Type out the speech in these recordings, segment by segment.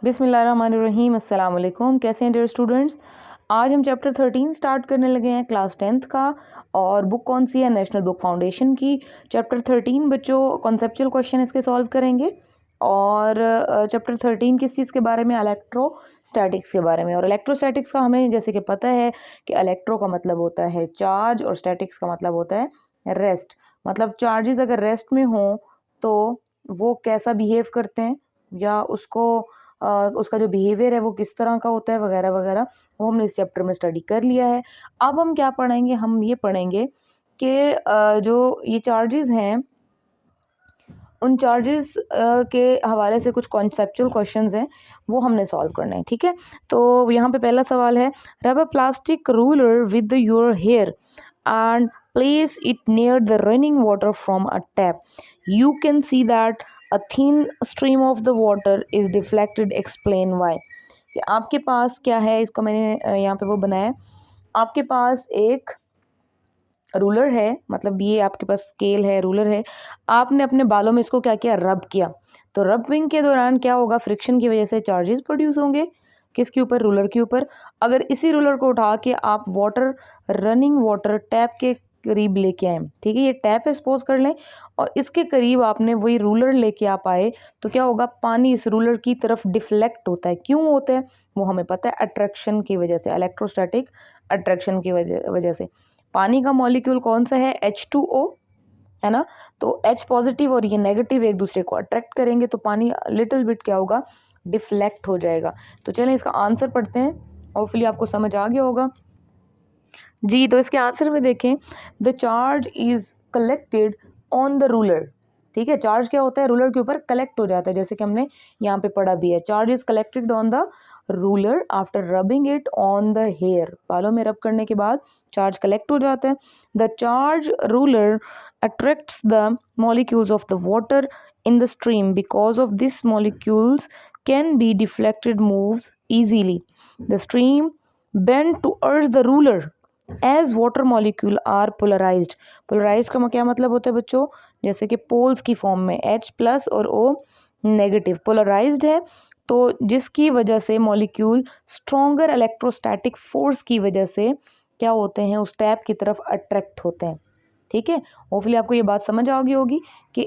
बिस्मिल्लाहिर्रहमानिर्रहीम। अस्सलाम वालेकुम। कैसे हैं डियर स्टूडेंट्स? आज हम चैप्टर 13 स्टार्ट करने लगे हैं क्लास 10th का। और बुक कौन सी है? नेशनल बुक फाउंडेशन की। चैप्टर 13 बच्चों कॉन्सेप्चुअल क्वेश्चन इसके सॉल्व करेंगे। और चैप्टर 13 किस चीज़ के बारे में? इलेक्ट्रोस्टैटिक्स के बारे में। और इलेक्ट्रोस्टैटिक्स का हमें जैसे कि पता है कि इलेक्ट्रो का मतलब होता है चार्ज और स्टैटिक्स का मतलब होता है रेस्ट। मतलब चार्जेस अगर रेस्ट में हों तो वो कैसा बिहेव करते हैं, या उसका जो बिहेवियर है वो किस तरह का होता है, वगैरह वगैरह, वो हमने इस चैप्टर में स्टडी कर लिया है। अब हम क्या पढ़ेंगे? हम ये पढ़ेंगे कि जो ये चार्जेस हैं उन चार्जेस के हवाले से कुछ कॉन्सेप्चुअल क्वेश्चंस हैं, वो हमने सॉल्व करना है। ठीक है, तो यहाँ पे पहला सवाल है, rub a plastic ruler with your hair and place it near the running water from a tap. You can see that a thin stream of the water is deflected. Explain why. कि आपके पास क्या है, इसका मैंने यहाँ पे वो बनाया है। आपके पास एक रूलर है, मतलब ये आपके पास स्केल है, रूलर है। आपने अपने बालों में इसको क्या किया? रब किया। तो रबिंग के दौरान क्या होगा? फ्रिक्शन की वजह से चार्जेस प्रोड्यूस होंगे। किसके ऊपर? रूलर के ऊपर। अगर इसी रूलर को उठा के आप रनिंग वाटर टैप के करीब लेके आए, ठीक है, ये टैप है सपोज कर लें, और इसके करीब आपने वही रूलर लेके आप आए, तो क्या होगा? पानी इस रूलर की तरफ डिफ्लेक्ट होता है। क्यों होता है वो हमें पता है, अट्रैक्शन की वजह से, इलेक्ट्रोस्टैटिक अट्रैक्शन की वजह से। पानी का मॉलिक्यूल कौन सा है? H2O, है ना। तो H पॉजिटिव और ये नेगेटिव एक दूसरे को अट्रैक्ट करेंगे, तो पानी लिटिल बिट क्या होगा? डिफ्लेक्ट हो जाएगा। तो चलें इसका आंसर पढ़ते हैं, होपफुली आपको समझ आ गया होगा जी। तो इसके आंसर में देखें, the charge is collected on the ruler. ठीक है, चार्ज क्या होता है? रूलर के ऊपर कलेक्ट हो जाता है, जैसे कि हमने यहाँ पे पढ़ा भी है। Charge is collected on the ruler after rubbing it on the hair. बालों में रब करने के बाद चार्ज कलेक्ट हो जाता है। The charge ruler attracts the molecules of the water in the stream. Because of this, molecules can be deflected, moves easily. The stream bend towards the ruler as water molecule are polarized. Polarized का क्या मतलब होता है बच्चों? जैसे कि poles की form में, H प्लस और O नेगेटिव। पोलराइज्ड है तो जिसकी वजह से मॉलिक्यूल स्ट्रॉन्गर इलेक्ट्रोस्टैटिक फोर्स की वजह से क्या होते हैं? उस टैप की तरफ अट्रैक्ट होते हैं। ठीक है, होपफुली आपको ये बात समझ आ गई होगी कि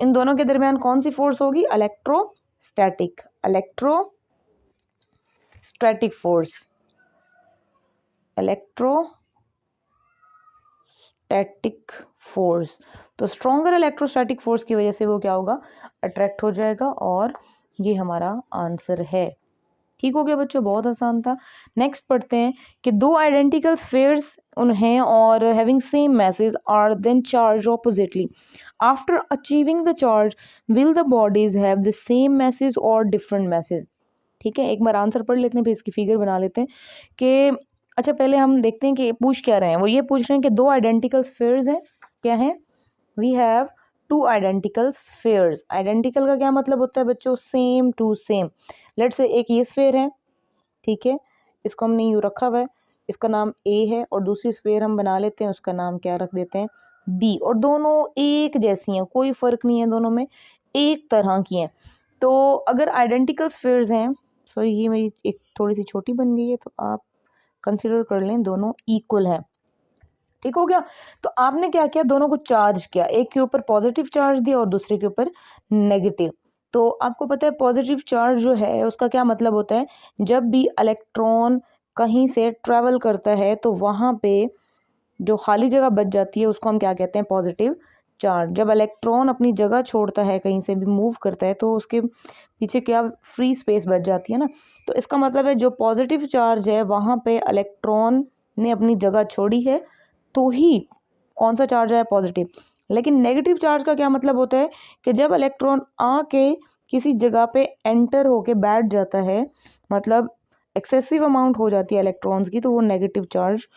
इन दोनों के दरमियान कौन सी फोर्स होगी? Electrostatic force. Electrostatic force. तो स्ट्रॉन्गर इलेक्ट्रोस्टैटिक फोर्स की वजह से वो क्या होगा? अट्रैक्ट हो जाएगा, और ये हमारा आंसर है। ठीक हो गया बच्चों, बहुत आसान था। नेक्स्ट पढ़ते हैं कि दो आइडेंटिकल स्फीयर्स हैं और having same message are then charge oppositely. After achieving the charge will the bodies have the same message और डिफरेंट मैसेज। ठीक है, एक बार आंसर पढ़ लेते हैं, फिर इसकी फिगर बना लेते हैं कि अच्छा पहले हम देखते हैं कि पूछ क्या रहे हैं। वो ये पूछ रहे हैं कि दो आइडेंटिकल स्फीयर्स हैं, क्या हैं? We have two identical spheres. Identical का क्या मतलब होता है बच्चों? Same to same. Let's say एक ये स्फीयर है, ठीक है, इसको हमने यूँ रखा हुआ है, इसका नाम A है, और दूसरी स्फीयर हम बना लेते हैं, उसका नाम क्या रख देते हैं? B। और दोनों एक जैसी हैं, कोई फ़र्क नहीं है, दोनों में एक तरह की हैं। तो अगर आइडेंटिकल स्फीयर्स हैं, सॉरी ये मेरी एक थोड़ी सी छोटी बन गई है, तो आप कंसिडर कर लें दोनों इक्वल हैं। ठीक हो गया। तो आपने क्या किया? दोनों को चार्ज किया, एक के ऊपर पॉजिटिव चार्ज दिया और दूसरे के ऊपर नेगेटिव। तो आपको पता है पॉजिटिव चार्ज जो है उसका क्या मतलब होता है? जब भी इलेक्ट्रॉन कहीं से ट्रेवल करता है तो वहाँ पे जो खाली जगह बच जाती है उसको हम क्या कहते हैं? Positive charge. जब इलेक्ट्रॉन अपनी जगह छोड़ता है, कहीं से भी मूव करता है, तो उसके पीछे क्या फ्री स्पेस बच जाती है ना। तो इसका मतलब है जो पॉजिटिव चार्ज है वहाँ पे इलेक्ट्रॉन ने अपनी जगह छोड़ी है, तो ही कौन सा चार्ज है? पॉजिटिव। लेकिन नेगेटिव चार्ज का क्या मतलब होता है? कि जब इलेक्ट्रॉन आके किसी जगह पे एंटर होके बैठ जाता है, मतलब एक्सेसिव अमाउंट हो जाती है इलेक्ट्रॉन्स की, तो वो नेगेटिव चार्ज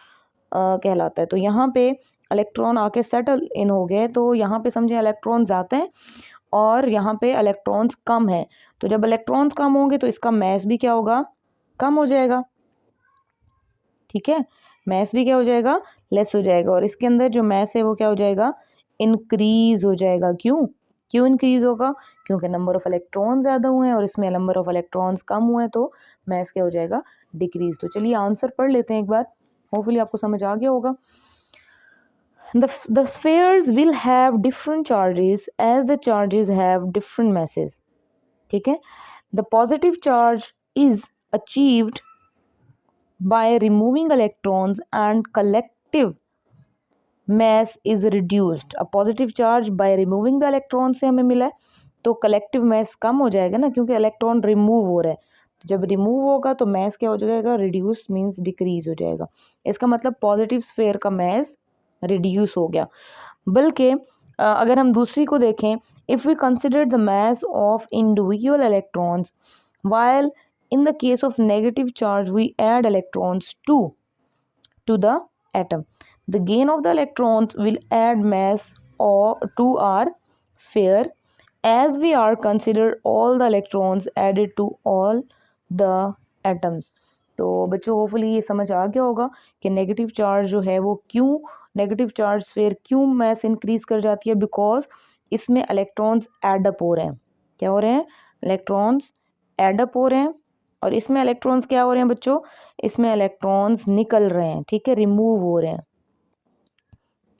कहलाता है। तो यहाँ पे इलेक्ट्रॉन आके सेटल इन हो गए, तो यहाँ पे समझे इलेक्ट्रॉन्स आते हैं और यहाँ पे इलेक्ट्रॉन्स कम है। तो जब इलेक्ट्रॉन्स कम होंगे तो इसका मैस भी क्या होगा? कम हो जाएगा। ठीक है, मैस भी क्या हो जाएगा? लेस हो जाएगा। और इसके अंदर जो मैस है वो क्या हो जाएगा? इंक्रीज हो जाएगा। क्यों? क्यों इंक्रीज होगा? क्योंकि नंबर ऑफ इलेक्ट्रॉन ज़्यादा हुए हैं और इसमें नंबर ऑफ इलेक्ट्रॉन्स कम हुए हैं, तो मैस क्या हो जाएगा? डिक्रीज। तो चलिए आंसर पढ़ लेते हैं एक बार, होपफुली आपको समझ आ गया होगा। The spheres will have different charges as the charges have different masses. ठीक है, the positive charge is achieved by removing electrons and collective mass is reduced. A positive charge by removing the electrons से हमें मिला है, तो collective mass कम हो जाएगा ना, क्योंकि इलेक्ट्रॉन रिमूव हो रहा है। तो जब रिमूव होगा तो mass क्या हो जाएगा? रिड्यूस मीन्स डिक्रीज हो जाएगा। इसका मतलब पॉजिटिव स्फेयर का mass रिड्यूस हो गया। बल्कि अगर हम दूसरी को देखें, if we consider the mass of individual electrons while in the case of negative charge we add electrons to the atom, the gain of the electrons will add mass or to our sphere as we are consider all the electrons added to all the atoms. तो बच्चों hopefully ये समझ आ गया होगा कि negative charge जो है वो क्यों, नेगेटिव चार्ज स्फीयर क्यों मैस इंक्रीज कर जाती है? बिकॉज इसमें इलेक्ट्रॉन्स एडअप हो रहे हैं। क्या हो रहे हैं? इलेक्ट्रॉन्स एडअप हो रहे हैं। और इसमें इलेक्ट्रॉन्स क्या हो रहे हैं बच्चों? इसमें इलेक्ट्रॉन्स निकल रहे हैं, ठीक है, रिमूव हो रहे हैं।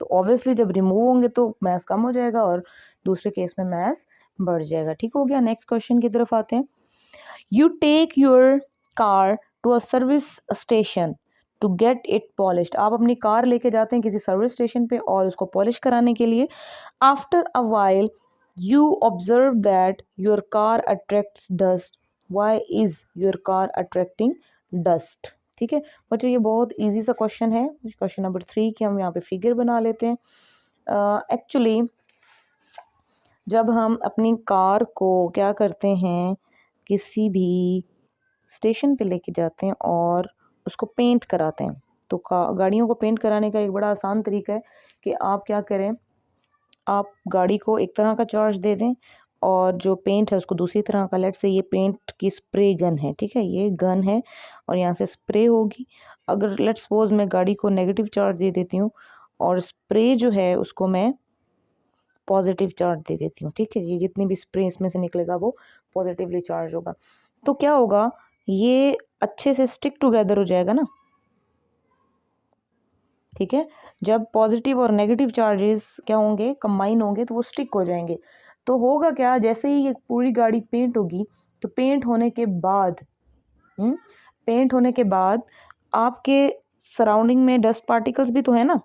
तो ऑब्वियसली जब रिमूव होंगे तो मैस कम हो जाएगा और दूसरे केस में मैस बढ़ जाएगा। ठीक हो गया। नेक्स्ट क्वेश्चन की तरफ आते हैं। You take your car to a service station to get it polished. आप अपनी कार लेके जाते हैं किसी सर्विस स्टेशन पे और उसको पॉलिश कराने के लिए। After a while you observe that your car attracts dust. Why is your car attracting dust? ठीक है बच्चों, ये बहुत इजी सा क्वेश्चन है। क्वेश्चन नंबर 3 की हम यहाँ पे फिगर बना लेते हैं। एक्चुअली जब हम अपनी कार को क्या करते हैं, किसी भी स्टेशन पे लेके जाते हैं और उसको पेंट कराते हैं, तो गाड़ियों को पेंट कराने का एक बड़ा आसान तरीका है कि आप क्या करें, आप गाड़ी को एक तरह का चार्ज दे दें और जो पेंट है उसको दूसरी तरह का। लेट से ये पेंट की स्प्रे गन है, ठीक है, ये गन है और यहाँ से स्प्रे होगी। अगर लेट सपोज मैं गाड़ी को नेगेटिव चार्ज दे देती हूँ और स्प्रे जो है उसको मैं पॉजिटिव चार्ज दे देती हूँ, ठीक है, ये जितनी भी स्प्रे इसमें से निकलेगा वो पॉजिटिवली चार्ज होगा, तो क्या होगा, ये अच्छे से स्टिक टुगेदर हो जाएगा ना। ठीक है, जब पॉजिटिव और नेगेटिव चार्जेस क्या होंगे, कंबाइन होंगे, तो वो स्टिक हो जाएंगे। तो होगा क्या, जैसे ही ये पूरी गाड़ी पेंट होगी, तो पेंट होने के बाद आपके सराउंडिंग में डस्ट पार्टिकल्स भी तो है ना,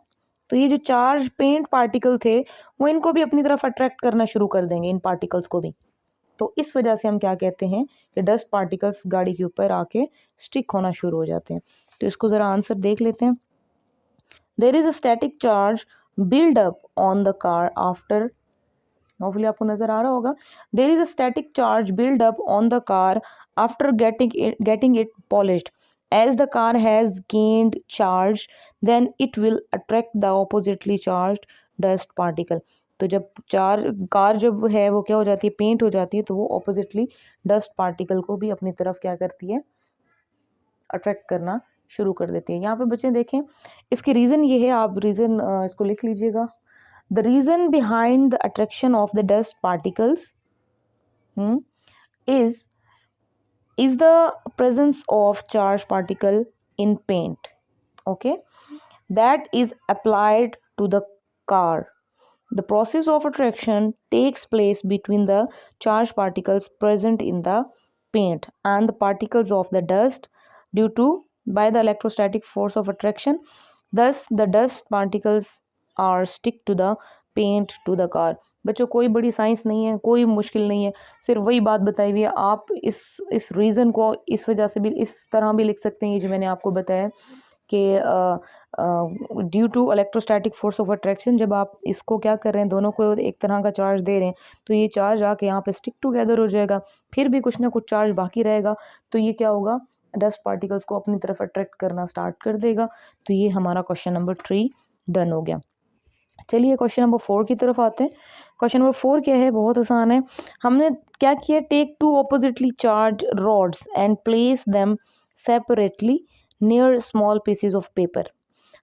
तो ये जो चार्ज पेंट पार्टिकल थे वो इनको भी अपनी तरफ अट्रैक्ट करना शुरू कर देंगे, इन पार्टिकल्स को भी। तो इस वजह से हम क्या कहते हैं कि डस्ट पार्टिकल्स गाड़ी के ऊपर आके स्टिक होना शुरू हो जाते हैं। तो इसको ज़रा आंसर देख लेते हैं। There is a static charge build up on the car after, hopefully आपको नजर आ रहा होगा, there is a static charge build up on the car after getting it polished. As the car has gained charge, then it will attract the oppositely charged dust particle. तो जब car जब है वो क्या हो जाती है, पेंट हो जाती है, तो वो ऑपोजिटली डस्ट पार्टिकल को भी अपनी तरफ क्या करती है, अट्रैक्ट करना शुरू कर देती है। यहाँ पे बच्चे देखें, इसकी रीज़न ये है, आप रीज़न इसको लिख लीजिएगा। The reason behind the attraction of the dust particles is the presence of charged particle in paint, okay, that is applied to the car. The process of attraction takes place between the charged particles present in the paint and the particles of the dust due to by the electrostatic force of attraction. Thus the dust particles are stick to the paint to the car. बच्चों कोई बड़ी science नहीं है, कोई मुश्किल नहीं है, सिर्फ वही बात बताई हुई है। आप इस रीज़न को इस वजह से भी इस तरह भी लिख सकते हैं, ये जो मैंने आपको बताया कि due to electrostatic force of attraction, जब आप इसको क्या कर रहे हैं, दोनों को एक तरह का चार्ज दे रहे हैं, तो ये चार्ज आके यहाँ पे स्टिक टुगेदर हो जाएगा, फिर भी कुछ ना कुछ चार्ज बाकी रहेगा, तो ये क्या होगा, डस्ट पार्टिकल्स को अपनी तरफ अट्रैक्ट करना स्टार्ट कर देगा। तो ये हमारा क्वेश्चन नंबर 3 डन हो गया। चलिए क्वेश्चन नंबर 4 की तरफ आते हैं। क्वेश्चन नंबर 4 क्या है, बहुत आसान है। हमने क्या किया, take 2 oppositely charge rods and place them separately near small pieces of paper.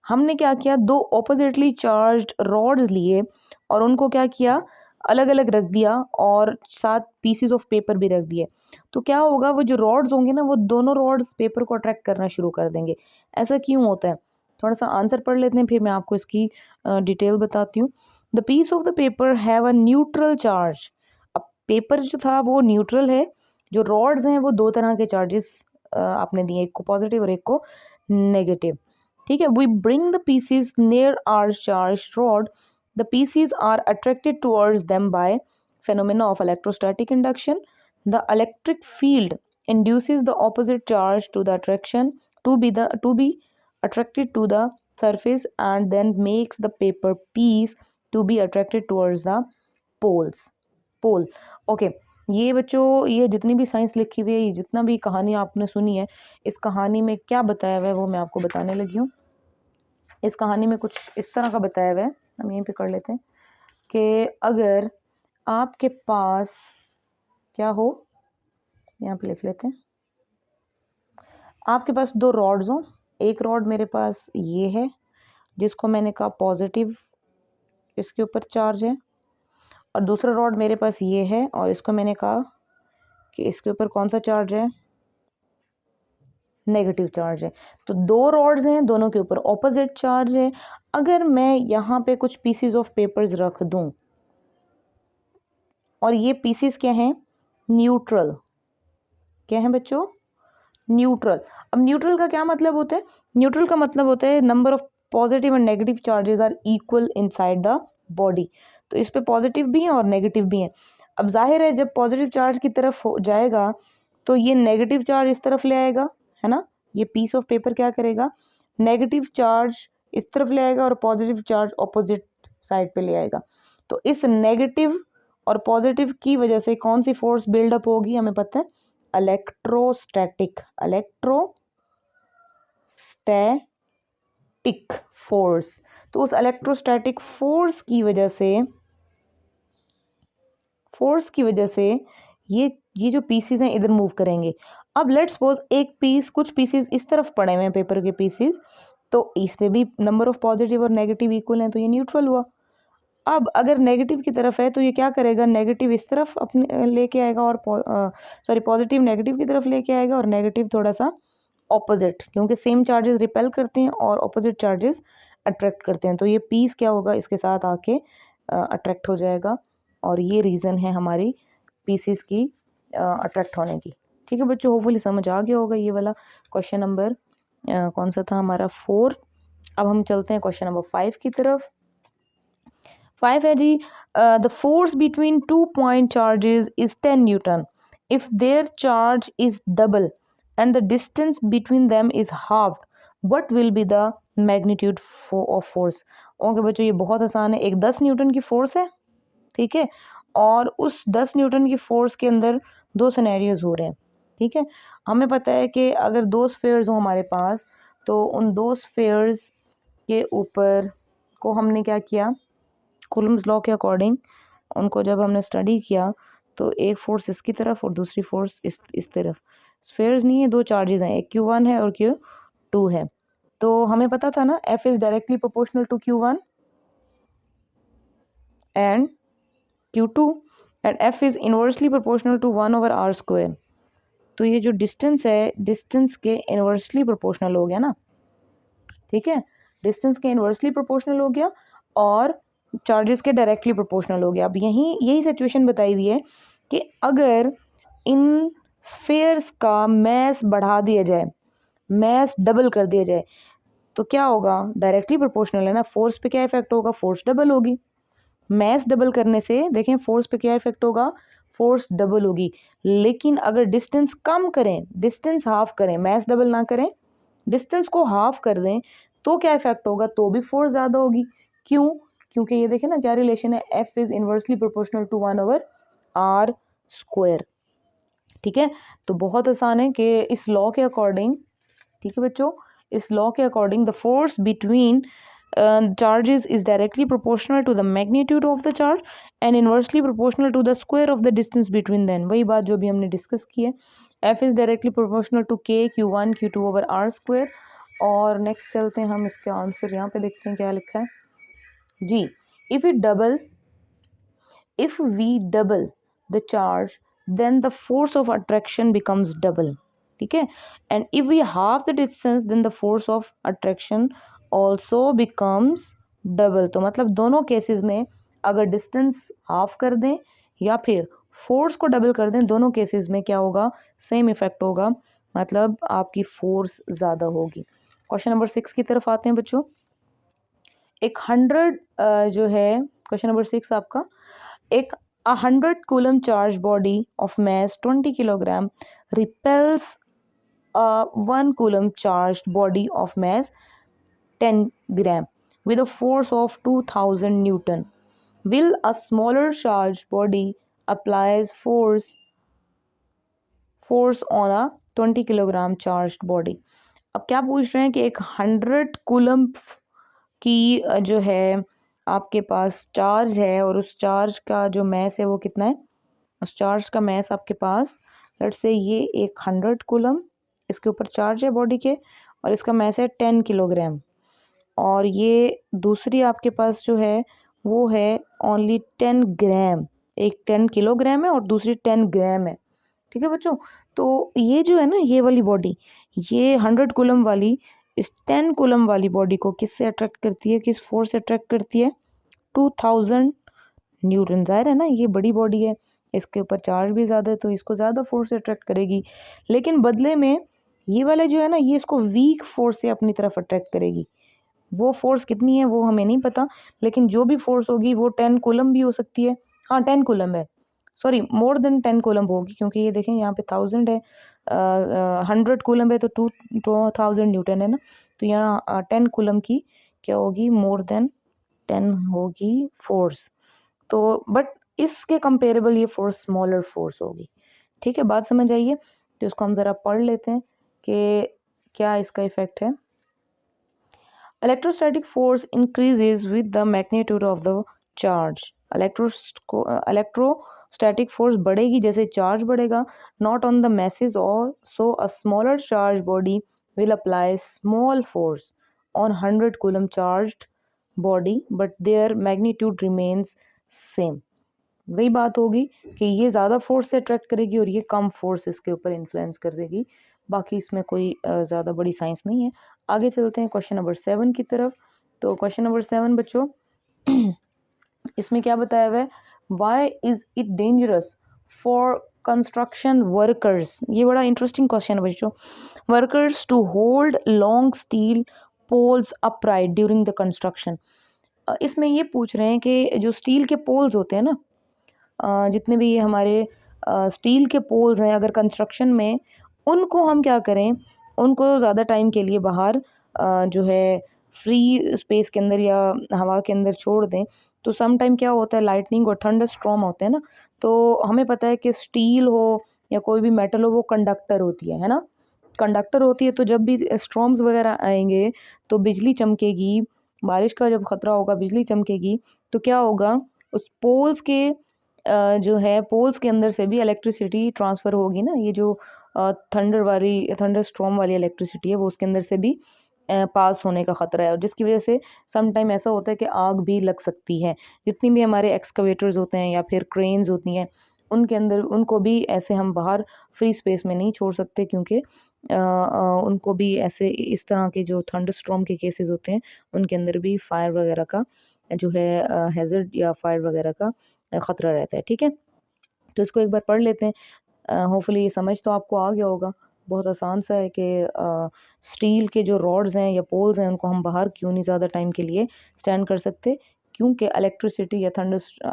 हमने क्या किया, 2 ऑपोजिटली चार्ज रॉड्स लिए और उनको क्या किया, अलग अलग रख दिया और 7 पीसीज ऑफ पेपर भी रख दिए, तो क्या होगा, वो जो रॉड्स होंगे ना वो दोनों रॉड्स पेपर को अट्रैक्ट करना शुरू कर देंगे। ऐसा क्यों होता है? थोड़ा सा आंसर पढ़ लेते हैं, फिर मैं आपको इसकी डिटेल बताती हूँ। The piece of the paper have a neutral charge. अब पेपर जो था वो न्यूट्रल है, जो रॉड्स हैं वो दो तरह के चार्जेस आपने दिए, एक को पॉजिटिव और एक को नेगेटिव। ठीक है, we bring the pieces near our charge rod, the pieces are attracted towards them by phenomena of electrostatic induction. The electric field induces the opposite charge to the attraction to be attracted to the surface and then makes the paper piece to be attracted towards the pole. Okay, ये बच्चों ये जितनी भी science लिखी हुई है, ये जितना भी कहानी आपने सुनी है, इस कहानी में क्या बताया हुआ है वो मैं आपको बताने लगी हूँ। इस कहानी में कुछ इस तरह का बताया हुआ है, हम यहीं पे कर लेते हैं कि अगर आपके पास क्या हो, यहाँ पे लिख लेते हैं, आपके पास दो रॉड्स हो, एक रॉड मेरे पास ये है जिसको मैंने कहा पॉजिटिव, इसके ऊपर चार्ज है, और दूसरा रॉड मेरे पास ये है और इसको मैंने कहा कि इसके ऊपर कौन सा चार्ज है, नेगेटिव चार्ज है। तो दो रॉड्स हैं, दोनों के ऊपर ऑपोजिट चार्ज है। अगर मैं यहाँ पे कुछ पीसीज ऑफ पेपर्स रख दूं और ये पीसीज क्या हैं, न्यूट्रल, क्या है बच्चों, न्यूट्रल। अब न्यूट्रल का क्या मतलब होता है, न्यूट्रल का मतलब होता है number of positive and negative charges are equal inside the body. तो इस पे पॉजिटिव भी हैं और नेगेटिव भी हैं। अब जाहिर है जब पॉजिटिव चार्ज की तरफ हो जाएगा तो ये नेगेटिव चार्ज इस तरफ ले आएगा, है ना, ये पीस ऑफ पेपर क्या करेगा, नेगेटिव चार्ज इस तरफ ले आएगा और पॉजिटिव चार्ज ऑपोजिट साइड पे ले आएगा। तो इस नेगेटिव और पॉजिटिव की वजह से कौन सी फोर्स बिल्डअप होगी, हमें पता है, इलेक्ट्रोस्टैटिक फोर्स। तो उस इलेक्ट्रोस्टैटिक फोर्स की वजह से ये जो पीसीज हैं इधर मूव करेंगे। अब लेट्स सपोज एक पीस, कुछ पीसीज इस तरफ पड़े हुए हैं पेपर के पीसीज, तो इसमें भी नंबर ऑफ पॉजिटिव और नेगेटिव इक्वल हैं, तो ये न्यूट्रल हुआ। अब अगर नेगेटिव की तरफ है तो ये क्या करेगा, नेगेटिव इस तरफ अपने लेके आएगा और पॉजिटिव नेगेटिव की तरफ लेके आएगा और नेगेटिव थोड़ा सा ऑपोजिट, क्योंकि सेम चार्जेस रिपेल करते हैं और ऑपोजिट चार्जेस अट्रैक्ट करते हैं। तो ये पीस क्या होगा, इसके साथ आके अट्रैक्ट हो जाएगा, और ये रीज़न है हमारी पीसीस की अट्रैक्ट होने की। ठीक है बच्चों, होपफुली समझ आ गया होगा। ये वाला क्वेश्चन नंबर कौन सा था हमारा, 4। अब हम चलते हैं क्वेश्चन नंबर 5 की तरफ। 5 है जी, the force between 2 point charges is 10 newton if their charge is double and the distance between them is half, what will be the magnitude of force. Okay बच्चों, ये बहुत आसान है। एक 10 न्यूटन की फोर्स है, ठीक है, और उस 10 न्यूटन की फोर्स के अंदर दो सिनेरियोज हो रहे हैं। ठीक है, हमें पता है कि अगर दो स्फेयर्स हो हमारे पास, तो उन दो स्फेयर्स के ऊपर को हमने क्या किया, कूलम्स लॉ के अकॉर्डिंग उनको जब हमने स्टडी किया तो एक फोर्स इसकी तरफ और दूसरी फोर्स इस तरफ, स्फेयर्स नहीं है, दो चार्जेस हैं, एक Q1 है और Q2 है। तो हमें पता था ना F is directly proportional to Q1 and Q2 and F is inversely proportional to 1/r²। तो ये जो डिस्टेंस है, डिस्टेंस के इनवर्सली प्रोपोर्शनल हो गया ना, ठीक है, डिस्टेंस के इनवर्सली प्रोपोर्शनल हो गया और चार्जेस के डायरेक्टली प्रोपोर्शनल हो गया। अब यही सिचुएशन बताई हुई है कि अगर इन स्फेयर्स का मैस बढ़ा दिया जाए, मैस डबल कर दिया जाए, तो क्या होगा, डायरेक्टली प्रोपोर्शनल है ना, फोर्स पे क्या इफेक्ट होगा, फोर्स डबल होगी। मैस डबल करने से देखें फोर्स पे क्या इफेक्ट होगा, फोर्स डबल होगी। लेकिन अगर डिस्टेंस कम करें, डिस्टेंस हाफ करें, मैस डबल ना करें, डिस्टेंस को हाफ कर दें, तो क्या इफेक्ट होगा, तो भी फोर्स ज़्यादा होगी। क्यों, क्योंकि ये देखें ना क्या रिलेशन है, F is inversely proportional to 1/r²। ठीक है, तो बहुत आसान है कि इस लॉ के अकॉर्डिंग, ठीक है बच्चों, इस लॉ के according the force between charges is directly proportional to the magnitude of the charge and inversely proportional to the square of the distance between them। वही बात जो भी हमने डिस्कस की है, F is directly proportional to K Q1 Q2/r²। और next चलते हैं हम इसके आंसर, यहाँ पे देखते हैं क्या लिखा है जी, if it double if we double the charge then the force of attraction becomes double. ठीक है, and if we halve the distance then the force of attraction also becomes double. तो मतलब दोनों केसेस में अगर डिस्टेंस हाफ कर दें या फिर फोर्स को डबल कर दें, दोनों केसेस में क्या होगा, सेम इफेक्ट होगा, मतलब आपकी फोर्स ज़्यादा होगी। क्वेश्चन नंबर 6 की तरफ आते हैं बच्चों। एक 100 जो है क्वेश्चन नंबर 6 आपका, एक 100 coulomb charge body of mass 20 kilogram repels a 1 coulomb charged body of mass 10 gram with a force of 2000 Newton. Will a smaller charged body applies force on a 20 kilogram charged body? अब क्या पूछ रहे हैं कि एक 100 coulomb की जो है आपके पास चार्ज है और उस चार्ज का जो मैस है वो कितना है, उस चार्ज का मैस आपके पास लेट्स से ये एक 100 कूलम इसके ऊपर चार्ज है बॉडी के और इसका मैस है 10 किलोग्राम, और ये दूसरी आपके पास जो है वो है ओनली 10 ग्राम, एक 10 किलोग्राम है और दूसरी 10 ग्राम है। ठीक है बच्चों, तो ये जो है ना ये वाली बॉडी, ये 100 कूलम वाली इस 10 कूलम वाली बॉडी को किससे अट्रैक्ट करती है, किस फोर्स से अट्रैक्ट करती है, 2000 न्यूटन। जाहिर है ना ये बड़ी बॉडी है, इसके ऊपर चार्ज भी ज़्यादा है तो इसको ज़्यादा फोर्स से अट्रैक्ट करेगी, लेकिन बदले में ये वाला जो है ना ये इसको वीक फोर्स से अपनी तरफ अट्रैक्ट करेगी। वो फोर्स कितनी है वो हमें नहीं पता, लेकिन जो भी फोर्स होगी वो 10 कूलम भी हो सकती है। हाँ 10 कूलम है, सॉरी मोर देन 10 कूलम होगी, क्योंकि ये देखें यहाँ पे 1000 है, 100 कूलम है तो 2000 न्यूटन है ना, तो यहाँ 10 कूलम की क्या होगी, मोर देन 10 होगी फोर्स। तो बट इसके कंपेरेबल ये फोर्स स्मॉलर फोर्स होगी। ठीक है, बात समझ आइए, तो इसको हम ज़रा पढ़ लेते हैं कि क्या इसका इफेक्ट है। Electrostatic force increases with the magnitude of the charge. Electrostatic force बढ़ेगी जैसे चार्ज बढ़ेगा, नॉट ऑन द मैसेज और so a smaller charge body will apply small force on 100 coulomb charged body but their magnitude remains same. वही बात होगी कि ये ज़्यादा फोर्स से अट्रैक्ट करेगी और ये कम फोर्स इसके ऊपर इन्फ्लुएंस कर देगी, बाकी इसमें कोई ज़्यादा बड़ी साइंस नहीं है। आगे चलते हैं क्वेश्चन नंबर 7 की तरफ। तो क्वेश्चन नंबर 7 बच्चों इसमें क्या बताया हुआ है, why is it dangerous for construction workers. ये बड़ा इंटरेस्टिंग क्वेश्चन है बच्चों। Workers to hold long steel poles upright during the construction. इसमें ये पूछ रहे हैं कि जो स्टील के पोल्स होते हैं ना, जितने भी ये हमारे स्टील के पोल्स हैं, अगर कंस्ट्रक्शन में उनको हम क्या करें, उनको ज़्यादा टाइम के लिए बाहर जो है फ्री स्पेस के अंदर या हवा के अंदर छोड़ दें, तो सम टाइम क्या होता है, लाइटनिंग और थंडर स्ट्रॉम होते हैं ना, तो हमें पता है कि स्टील हो या कोई भी मेटल हो वो कंडक्टर होती है ना, कंडक्टर होती है, तो जब भी स्ट्रॉम्स वगैरह आएंगे तो बिजली चमकेगी, बारिश का जब खतरा होगा बिजली चमकेगी, तो क्या होगा, उस पोल्स के जो है पोल्स के अंदर से भी इलेक्ट्रिसिटी ट्रांसफ़र होगी ना, ये जो थंडर स्ट्रॉम वाली इलेक्ट्रिसिटी है वो उसके अंदर से भी पास होने का ख़तरा है, और जिसकी वजह से सम टाइम ऐसा होता है कि आग भी लग सकती है। जितनी भी हमारे एक्सकवेटर्स होते हैं या फिर क्रेन्स होती हैं उनके अंदर, उनको भी ऐसे हम बाहर फ्री स्पेस में नहीं छोड़ सकते, क्योंकि उनको भी ऐसे इस तरह के जो थंडर स्ट्रॉम के केसेस होते हैं उनके अंदर भी फायर वगैरह का जो है हैज़र्ड या फायर वगैरह का ख़तरा रहता है। ठीक है, तो इसको एक बार पढ़ लेते हैं, होपफुली ये समझ तो आपको आ गया होगा। बहुत आसान सा है कि स्टील के जो रॉड्स हैं या पोल्स हैं उनको हम बाहर क्यों नहीं ज़्यादा टाइम के लिए स्टैंड कर सकते, क्योंकि इलेक्ट्रिसिटी या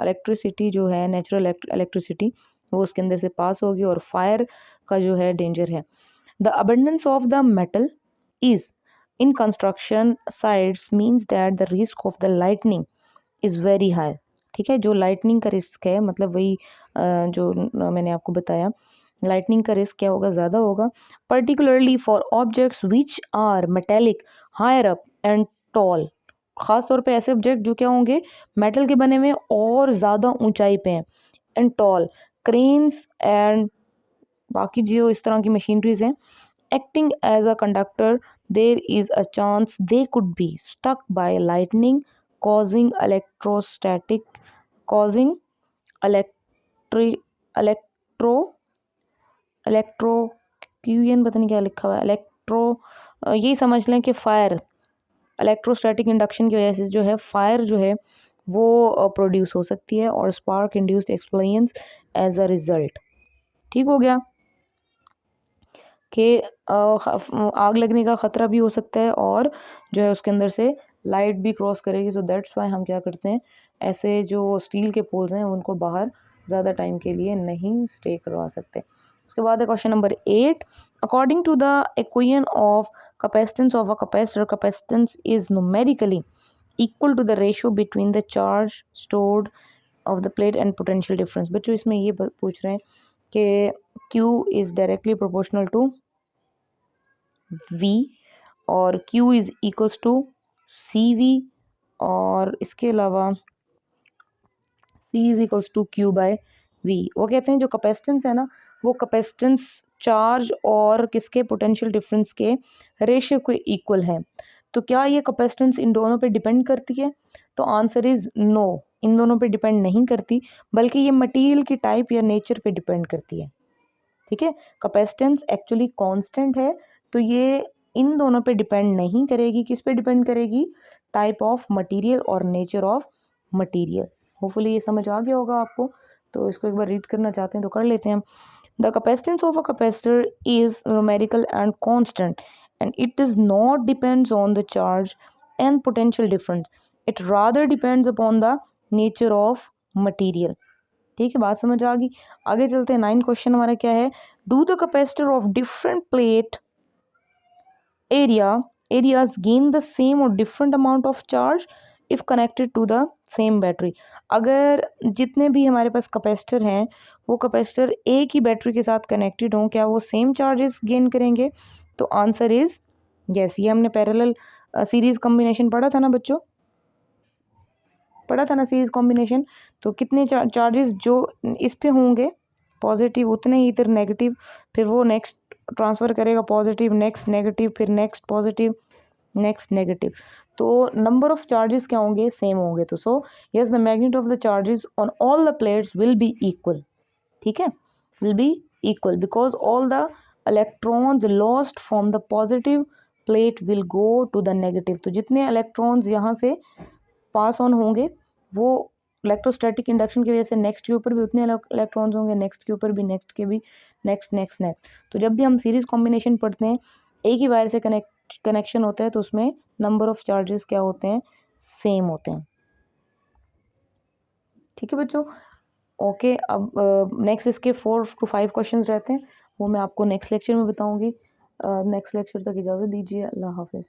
इलेक्ट्रिसिटी जो है नेचुरल इलेक्ट्रिसिटी वो उसके अंदर से पास होगी और फायर का जो है डेंजर है। The abundance of the metal is in construction sites means that the risk of the lightning is very high. ठीक है, जो लाइटनिंग का रिस्क है, मतलब वही जो मैंने आपको बताया, लाइटनिंग का रिस्क क्या होगा, ज़्यादा होगा, particularly for objects which are metallic higher up and tall. ख़ास तौर पे ऐसे ऑब्जेक्ट जो क्या होंगे, मेटल के बने हुए और ज़्यादा ऊंचाई पे हैं, एंड टॉल, क्रेन्स एंड बाकी जो इस तरह की मशीनरीज हैं, acting as a conductor there is a chance they could be struck by lightning causing इलेक्ट्रोक्यूएन पता नहीं क्या लिखा हुआ है, यही समझ लें कि फायर, इलेक्ट्रोस्टैटिक इंडक्शन की वजह से जो है फायर जो है वो प्रोड्यूस हो सकती है, और spark induced explosions as a result. ठीक हो गया कि आग लगने का ख़तरा भी हो सकता है और जो है उसके अंदर से लाइट भी क्रॉस करेगी। सो दैट्स वाई हम क्या करते हैं, ऐसे जो स्टील के पोल्स हैं उनको बाहर ज़्यादा टाइम के लिए नहीं स्टे करवा सकते। उसके बाद है question number 8। According to the equation of capacitance of a capacitor, capacitance is numerically equal to the ratio between the charge stored of the plate and potential difference. बच्चों इसमें ये पूछ रहे हैं कि Q is directly proportional to V और Q is equals to CV, और इसके अलावा C is equals to Q by V। वो कहते हैं जो कैपेसिटेंस है ना, वो कैपेसिटेंस चार्ज और किसके, पोटेंशियल डिफरेंस के रेशियो के इक्वल है। तो क्या ये कैपेसिटेंस इन दोनों पे डिपेंड करती है? तो आंसर इज़ नो, इन दोनों पे डिपेंड नहीं करती, बल्कि ये मटेरियल की टाइप या नेचर पे डिपेंड करती है। ठीक है, कैपेसिटेंस एक्चुअली कांस्टेंट है, तो ये इन दोनों पे डिपेंड नहीं करेगी। किस पे डिपेंड करेगी? टाइप ऑफ मटेरियल और नेचर ऑफ मटेरियल। होपफुली ये समझ आ गया होगा आपको, तो इसको एक बार रीड करना चाहते हैं तो कर लेते हैं हम। The capacitance of a capacitor is numerical and constant and it does not depends on the charge and potential difference, it rather depends upon the nature of material. ठीक है, बात समझ आ गई। आगे चलते हैं। 9 क्वेश्चन हमारा क्या है, do the capacitor of different plate areas gain the same और different amount of charge if connected to the same battery. अगर जितने भी हमारे पास कैपेसिटर हैं वो कैपेसिटर एक ही बैटरी के साथ कनेक्टेड हों, क्या वो सेम चार्जेस गेन करेंगे? तो आंसर इज यस। ये हमने पैरेलल सीरीज कॉम्बिनेशन पढ़ा था ना बच्चों, पढ़ा था ना सीरीज कॉम्बिनेशन। तो कितने चार्जेस जो इस पे होंगे पॉजिटिव, उतने ही इधर नेगेटिव, फिर वो नेक्स्ट ट्रांसफ़र करेगा पॉजिटिव, नेक्स्ट नेगेटिव, फिर नेक्स्ट पॉजिटिव, नेक्स्ट नेगेटिव। तो नंबर ऑफ चार्जेस क्या होंगे? सेम होंगे। तो so yes, the magnitude of the charges on all the plates will be equal. ठीक है, will be equal because all the electrons lost from the positive plate will go to the negative. तो जितने electrons यहाँ से pass on होंगे वो electrostatic induction की वजह से नेक्स्ट के ऊपर भी उतने इलेक्ट्रॉन्स होंगे, नेक्स्ट के ऊपर भी, नेक्स्ट के भी, नेक्स्ट नेक्स्ट नेक्स्ट। तो जब भी हम सीरीज कॉम्बिनेशन पढ़ते हैं, एक ही वायर से कनेक्शन होता है, तो उसमें नंबर ऑफ चार्जेस क्या होते हैं? सेम होते हैं। ठीक है बच्चों, ओके। अब नेक्स्ट इसके 4 to 5 क्वेश्चंस रहते हैं, वो मैं आपको नेक्स्ट लेक्चर में बताऊंगी। नेक्स्ट लेक्चर तक इजाज़त दीजिए। अल्लाह हाफिज़।